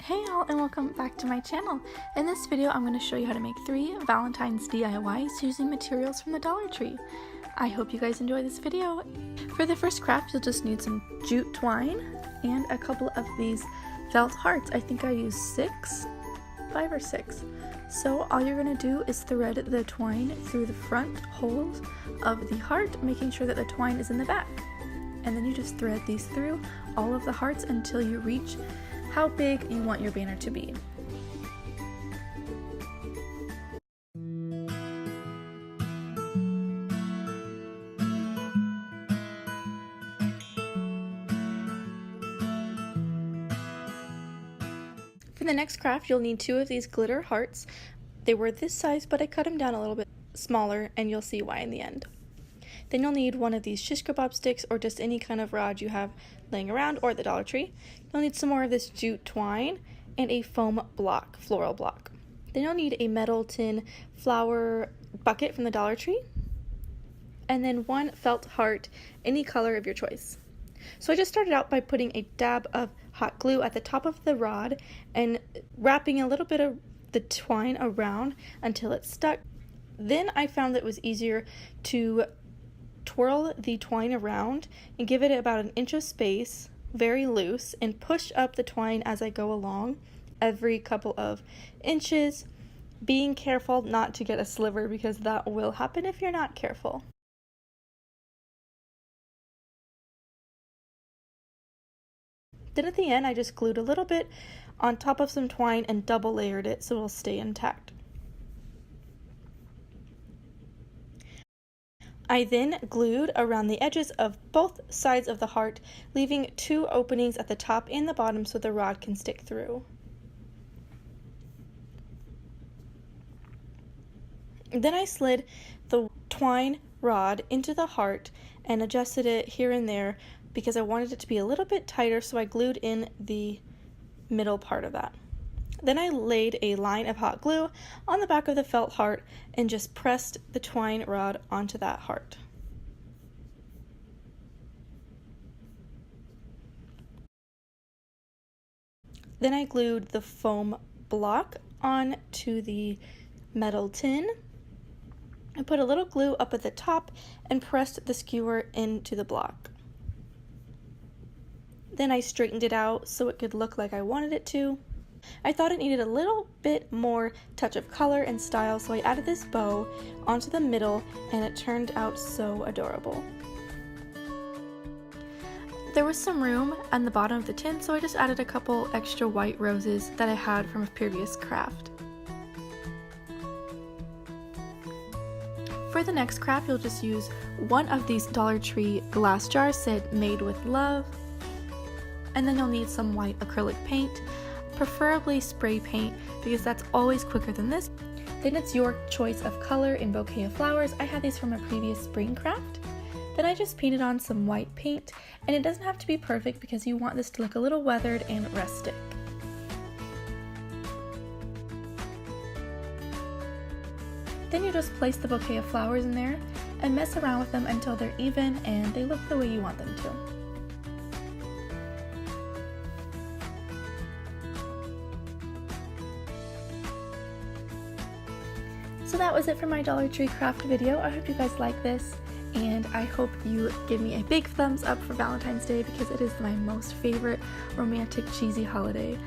Hey all, and welcome back to my channel. In this video I'm going to show you how to make 3 Valentine's DIYs using materials from the Dollar Tree. I hope you guys enjoy this video. For the first craft you'll just need some jute twine and a couple of these felt hearts. I think I used 5 or 6. So all you're going to do is thread the twine through the front holes of the heart, making sure that the twine is in the back. And then you just thread these through all of the hearts until you reach how big you want your banner to be. For the next craft, you'll need 2 of these glitter hearts. They were this size, but I cut them down a little bit smaller, and you'll see why in the end. Then you'll need one of these shish kebab sticks or just any kind of rod you have laying around or at the Dollar Tree. You'll need some more of this jute twine and a foam block, floral block. Then you'll need a metal tin flower bucket from the Dollar Tree. And then 1 felt heart, any color of your choice. So I just started out by putting a dab of hot glue at the top of the rod and wrapping a little bit of the twine around until it stuck. Then I found that it was easier to twirl the twine around and give it about 1 inch of space, very loose, and push up the twine as I go along every couple of inches, being careful not to get a sliver because that will happen if you're not careful. Then at the end I just glued a little bit on top of some twine and double layered it so it'll stay intact. I then glued around the edges of both sides of the heart, leaving 2 openings at the top and the bottom so the rod can stick through. Then I slid the twine rod into the heart and adjusted it here and there because I wanted it to be a little bit tighter, so I glued in the middle part of that. Then I laid a line of hot glue on the back of the felt heart and just pressed the twine rod onto that heart. Then I glued the foam block onto the metal tin. I put a little glue up at the top and pressed the skewer into the block. Then I straightened it out so it could look like I wanted it to. I thought it needed a little bit more touch of color and style, so I added this bow onto the middle and it turned out so adorable. There was some room on the bottom of the tin, so I just added a couple extra white roses that I had from a previous craft. For the next craft, you'll just use 1 of these Dollar Tree glass jars said made with love, and then you'll need some white acrylic paint, preferably spray paint because that's always quicker than this. Then it's your choice of color in bouquet of flowers. I had these from a previous spring craft. Then I just painted on some white paint, and it doesn't have to be perfect because you want this to look a little weathered and rustic. Then you just place the bouquet of flowers in there and mess around with them until they're even and they look the way you want them to. So that was it for my Dollar Tree craft video. I hope you guys like this, and I hope you give me a big thumbs up for Valentine's Day because it is my most favorite romantic cheesy holiday.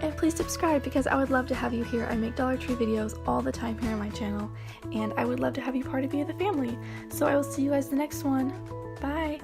And please subscribe because I would love to have you here. I make Dollar Tree videos all the time here on my channel, and I would love to have you part of the family. So I will see you guys in the next one. Bye!